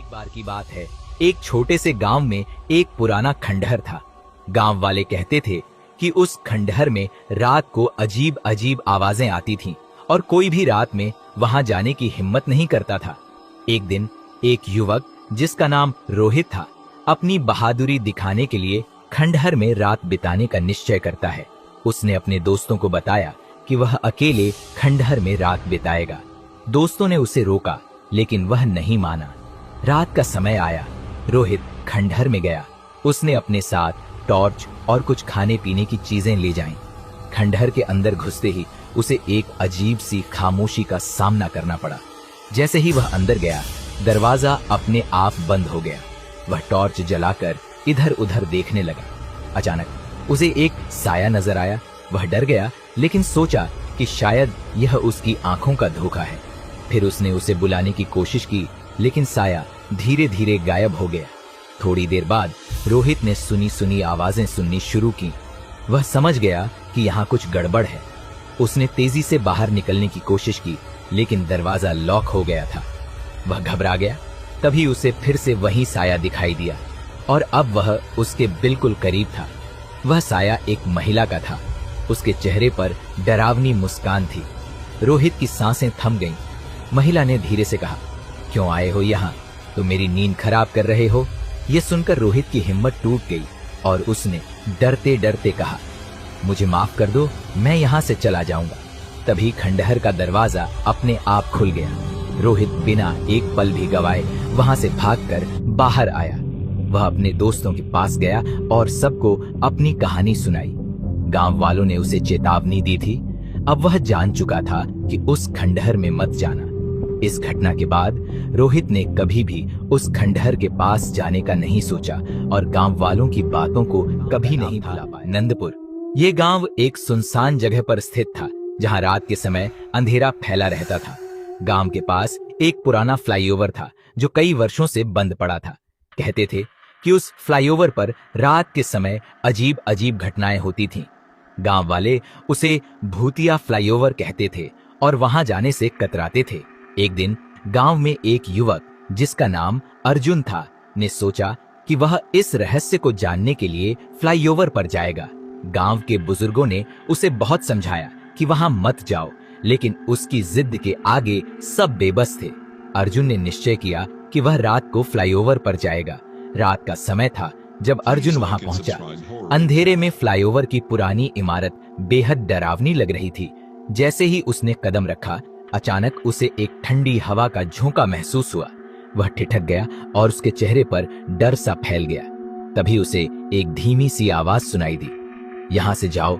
बार की बात है, एक छोटे से गांव में एक पुराना खंडहर था। गांव वाले कहते थे कि उस खंडहर में रात को अजीब अजीब आवाजें आती थीं और कोई भी रात में वहां जाने की हिम्मत नहीं करता था। एक दिन एक युवक जिसका नाम रोहित था, अपनी बहादुरी दिखाने के लिए खंडहर में रात बिताने का निश्चय करता है। उसने अपने दोस्तों को बताया कि वह अकेले खंडहर में रात बिताएगा। दोस्तों ने उसे रोका, लेकिन वह नहीं माना। रात का समय आया, रोहित खंडहर में गया। उसने अपने साथ टॉर्च और कुछ खाने पीने की चीजें ले जाईं। खंडहर के अंदर घुसते ही उसे एक अजीब सी खामोशी का सामना करना पड़ा। जैसे ही वह अंदर गया, दरवाजा अपने आप बंद हो गया। वह टॉर्च जलाकर इधर उधर देखने लगा। अचानक उसे एक साया नजर आया। वह डर गया, लेकिन सोचा कि शायद यह उसकी आंखों का धोखा है। फिर उसने उसे बुलाने की कोशिश की, लेकिन साया धीरे धीरे गायब हो गया। थोड़ी देर बाद रोहित ने सुनी सुनी आवाजें सुननी शुरू की। वह समझ गया कि यहाँ कुछ गड़बड़ है। उसने तेजी से बाहर निकलने की कोशिश की, लेकिन दरवाजा लॉक हो गया था। वह घबरा गया। तभी उसे फिर से वही साया दिखाई दिया और अब वह उसके बिल्कुल करीब था। वह साया एक महिला का था। उसके चेहरे पर डरावनी मुस्कान थी। रोहित की सांसें थम गईं। महिला ने धीरे से कहा, क्यों आए हो यहाँ? तो मेरी नींद खराब कर रहे हो? यह सुनकर रोहित की हिम्मत टूट गई और उसने डरते डरते कहा, मुझे माफ कर दो, मैं यहाँ से चला जाऊंगा। तभी खंडहर का दरवाजा अपने आप खुल गया। रोहित बिना एक पल भी गवाए वहां से भागकर बाहर आया। वह अपने दोस्तों के पास गया और सबको अपनी कहानी सुनाई। गांव वालों ने उसे चेतावनी दी थी। अब वह जान चुका था कि उस खंडहर में मत जाना। इस घटना के बाद रोहित ने कभी भी उस खंडहर के पास जाने का नहीं सोचा और गांव वालों की बातों को कभी नहीं भुला पाया। नंदपुर, ये गांव एक सुनसान जगह पर स्थित था, जहां रात के समय अंधेरा फैला रहता था। गांव के पास एक पुराना फ्लाईओवर था जो कई वर्षों से बंद पड़ा था। कहते थे कि उस फ्लाईओवर पर रात के समय अजीब अजीब घटनाएं होती थीं। गांव वाले उसे भूतिया फ्लाईओवर कहते थे और वहां जाने से कतराते थे। एक दिन गांव में एक युवक जिसका नाम अर्जुन था ने सोचा कि वह इस रहस्य को जानने के लिए फ्लाईओवर पर जाएगा। गांव के बुजुर्गों ने उसे बहुत समझाया कि वहां मत जाओ, लेकिन उसकी जिद के आगे सब बेबस थे। अर्जुन ने निश्चय किया कि वह रात को फ्लाईओवर पर जाएगा। रात का समय था जब अर्जुन वहां पहुंचा। अंधेरे में फ्लाईओवर की पुरानी इमारत बेहद डरावनी लग रही थी। जैसे ही उसने कदम रखा, अचानक उसे एक ठंडी हवा का झोंका महसूस हुआ। वह ठिठक गया और उसके चेहरे पर डर सा फैल गया। तभी उसे एक धीमी सी आवाज सुनाई दी, यहां से जाओ।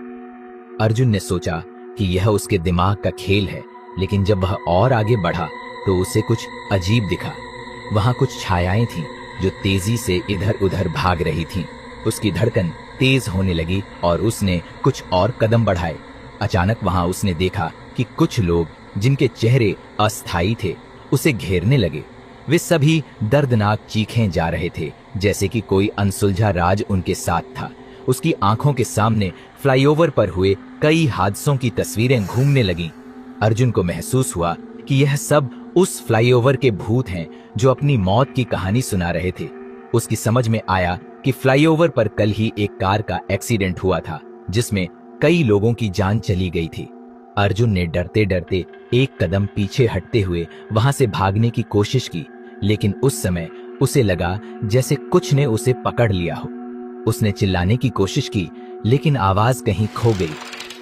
अर्जुन ने सोचा कि यह उसके दिमाग का खेल है, लेकिन जब वह और आगे बढ़ा तो उसे कुछ अजीब दिखा। वहां कुछ छायाएं थीं जो तेजी से इधर उधर भाग रही थीं। उसकी धड़कन तेज होने लगी और उसने कुछ और कदम बढ़ाए। अचानक वहां उसने देखा कि कुछ लोग, जिनके चेहरे अस्थायी थे, उसे घेरने लगे। वे सभी दर्दनाक चीखें जा रहे थे, जैसे कि कोई अनसुलझा राज उनके साथ था। उसकी आंखों के सामने फ्लाईओवर पर हुए कई हादसों की तस्वीरें घूमने लगीं। अर्जुन को महसूस हुआ कि यह सब उस फ्लाईओवर के भूत हैं जो अपनी मौत की कहानी सुना रहे थे। उसकी समझ में आया कि फ्लाईओवर पर कल ही एक कार का एक्सीडेंट हुआ था, जिसमें कई लोगों की जान चली गई थी। अर्जुन ने डरते डरते एक कदम पीछे हटते हुए वहां से भागने की कोशिश की, लेकिन उस समय उसे लगा जैसे कुछ ने उसे पकड़ लिया हो। उसने चिल्लाने की कोशिश की, लेकिन आवाज कहीं खो गई।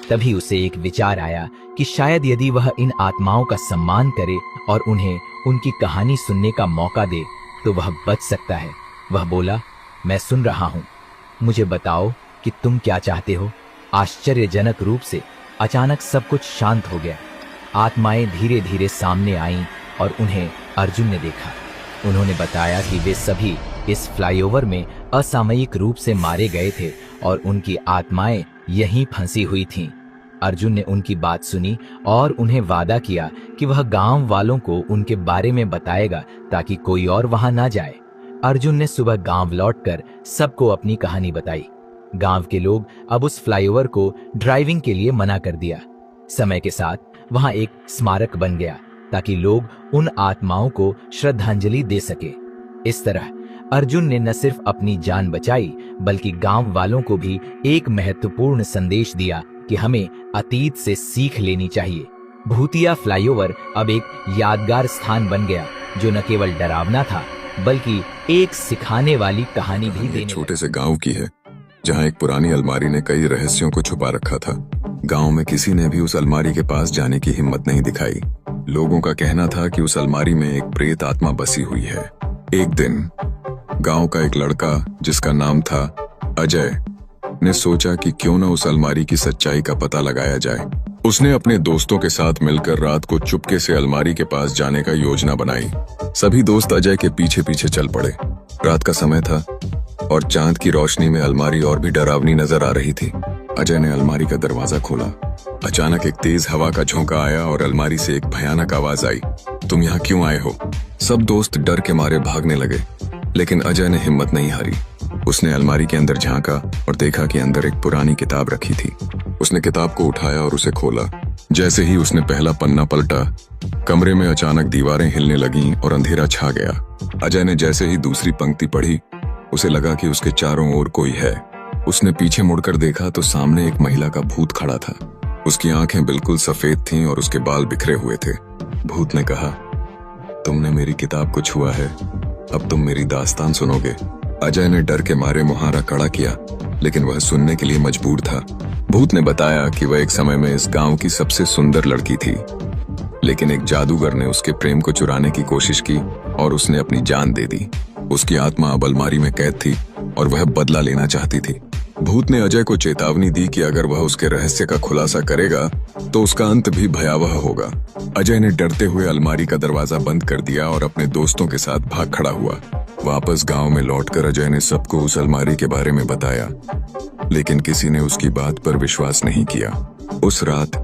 तभी उसे एक विचार आया कि शायद यदि वह इन आत्माओं का सम्मान करे और उन्हें उनकी कहानी सुनने का मौका दे तो वह बच सकता है। वह बोला, मैं सुन रहा हूं, मुझे बताओ कि तुम क्या चाहते हो। आश्चर्यजनक रूप से अचानक सब कुछ शांत हो गया। आत्माएं धीरे धीरे सामने आईं और उन्हें अर्जुन ने देखा। उन्होंने बताया कि वे सभी इस फ्लाईओवर में असामयिक रूप से मारे गए थे और उनकी आत्माएं यहीं फंसी हुई थीं। अर्जुन ने उनकी बात सुनी और उन्हें वादा किया कि वह गांव वालों को उनके बारे में बताएगा ताकि कोई और वहां ना जाए। अर्जुन ने सुबह गांव लौटकर सबको अपनी कहानी बताई। गांव के लोग अब उस फ्लाईओवर को ड्राइविंग के लिए मना कर दिया। समय के साथ वहां एक स्मारक बन गया ताकि लोग उन आत्माओं को श्रद्धांजलि दे सके। इस तरह अर्जुन ने न सिर्फ अपनी जान बचाई बल्कि गांव वालों को भी एक महत्वपूर्ण संदेश दिया कि हमें अतीत से सीख लेनी चाहिए। भूतिया फ्लाईओवर अब एक यादगार स्थान बन गया जो न केवल डरावना था बल्कि एक सिखाने वाली कहानी भी देने छोटे से गांव की है जहां एक पुरानी अलमारी ने कई रहस्यों को छुपा रखा था। गांव में किसी ने भी उस अलमारी के पास जाने की हिम्मत नहीं दिखाई। लोगों का कहना था कि उस अलमारी में एक प्रेत आत्मा बसी हुई है। एक दिन गांव का एक लड़का जिसका नाम था अजय ने सोचा कि क्यों न उस अलमारी की सच्चाई का पता लगाया जाए। उसने अपने दोस्तों के साथ मिलकर रात को चुपके से अलमारी के पास जाने का योजना बनाई। सभी दोस्त अजय के पीछे पीछे चल पड़े। रात का समय था और चांद की रोशनी में अलमारी और भी डरावनी नजर आ रही थी। अजय ने अलमारी का दरवाजा खोला। अचानक एक तेज हवा का झोंका आया और अलमारी से एक भयानक आवाज आई, तुम यहाँ क्यों आए हो? सब दोस्त डर के मारे भागने लगे, लेकिन अजय ने हिम्मत नहीं हारी। उसने अलमारी के अंदर झांका और देखा कि अंदर एक पुरानी किताब रखी थी। उसने किताब को उठाया और उसे खोला। जैसे ही उसने पहला पन्ना पलटा, कमरे में अचानक दीवारें हिलने लगीं और अंधेरा छा गया। अजय ने जैसे ही दूसरी पंक्ति पढ़ी, उसे लगा कि उसके चारों ओर कोई है। उसने पीछे मुड़कर देखा तो सामने एक महिला का भूत खड़ा था। उसकी आंखें बिल्कुल सफेद थीं और उसके बाल बिखरे हुए थे। भूत ने कहा, तुमने मेरी किताब को छुआ है, अब तुम मेरी दास्तान सुनोगे। अजय ने डर के मारे मुहारा कड़ा किया, लेकिन वह सुनने के लिए मजबूर था। भूत ने बताया कि वह एक समय में इस गांव की सबसे सुंदर लड़की थी, लेकिन एक जादूगर ने उसके प्रेम को चुराने की कोशिश की और उसने अपनी जान दे दी। उसकी आत्मा अब अलमारी में कैद थी और वह बदला लेना चाहती थी। भूत ने अजय को चेतावनी दी कि अगर वह उसके रहस्य का खुलासा करेगा तो उसका अंत भी भयावह होगा। अजय ने डरते हुए अलमारी का दरवाजा बंद कर दिया और अपने दोस्तों के साथ भाग खड़ा हुआ। वापस गांव में लौटकर अजय ने सबको उस अलमारी के बारे में बताया, लेकिन किसी ने उसकी बात पर विश्वास नहीं किया। उस रात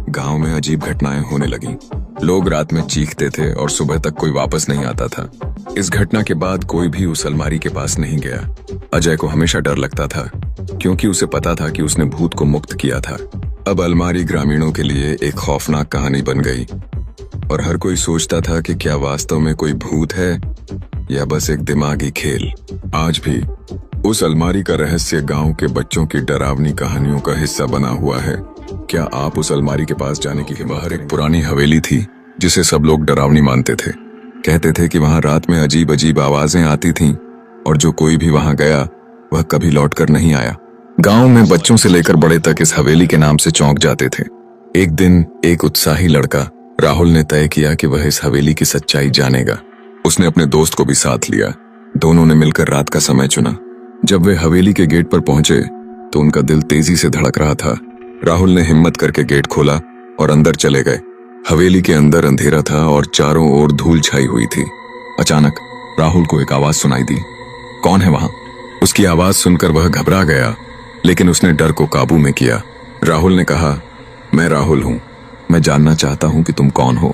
गांव में अजीब घटनाएं होने लगीं। लोग रात में चीखते थे और सुबह तक कोई वापस नहीं आता था। इस घटना के बाद कोई भी उस अलमारी के पास नहीं गया। अजय को हमेशा डर लगता था, क्योंकि उसे पता था कि उसने भूत को मुक्त किया था। अब अलमारी ग्रामीणों के लिए एक खौफनाक कहानी बन गई और हर कोई सोचता था कि क्या वास्तव में कोई भूत है या बस एक दिमागी खेल। आज भी उस अलमारी का रहस्य गांव के बच्चों की डरावनी कहानियों का हिस्सा बना हुआ है। क्या आप उस अलमारी के पास जाने की हिम्मत? बाहर एक पुरानी हवेली थी जिसे सब लोग डरावनी मानते थे। कहते थे कि वहां रात में अजीब अजीब आवाजें आती थीं और जो कोई भी वहां गया वह कभी लौटकर नहीं आया। गांव में बच्चों से लेकर बड़े तक इस हवेली के नाम से चौंक जाते थे। एक दिन एक उत्साही लड़का राहुल ने तय किया कि वह इस हवेली की सच्चाई जानेगा। उसने अपने दोस्त को भी साथ लिया। दोनों ने मिलकर रात का समय चुना। जब वे हवेली के गेट पर पहुंचे तो उनका दिल तेजी से धड़क रहा था। राहुल ने हिम्मत करके गेट खोला और अंदर चले गए। हवेली के अंदर अंधेरा था और चारों ओर धूल छाई हुई थी। अचानक राहुल को एक आवाज सुनाई दी, कौन है वहां? उसकी आवाज सुनकर वह घबरा गया, लेकिन उसने डर को काबू में किया। राहुल ने कहा, मैं राहुल हूं, मैं जानना चाहता हूं कि तुम कौन हो।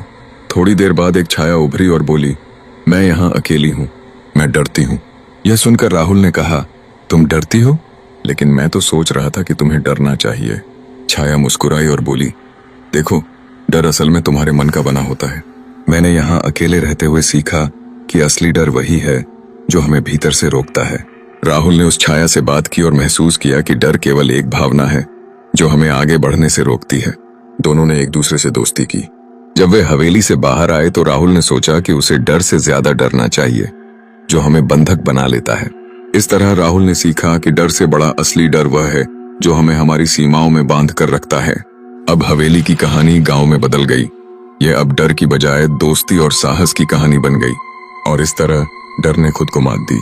थोड़ी देर बाद एक छाया उभरी और बोली, मैं यहाँ अकेली हूं, मैं डरती हूं। यह सुनकर राहुल ने कहा, तुम डरती हो? लेकिन मैं तो सोच रहा था कि तुम्हें डरना चाहिए। छाया मुस्कुराई और बोली, देखो, डर असल में तुम्हारे मन का बना होता है। मैंने यहाँ अकेले रहते हुए सीखा कि असली डर वही है जो हमें भीतर से रोकता है। राहुल ने उस छाया से बात की और महसूस किया कि डर केवल एक भावना है जो हमें आगे बढ़ने से रोकती है। दोनों ने एक दूसरे से दोस्ती की। जब वे हवेली से बाहर आए तो राहुल ने सोचा कि उसे डर से ज्यादा डरना चाहिए, जो हमें बंधक बना लेता है। इस तरह राहुल ने सीखा कि डर से बड़ा असली डर वह है जो हमें हमारी सीमाओं में बांध कर रखता है। अब हवेली की कहानी गांव में बदल गई। यह अब डर की बजाय दोस्ती और साहस की कहानी बन गई और इस तरह डर ने खुद को मात दी।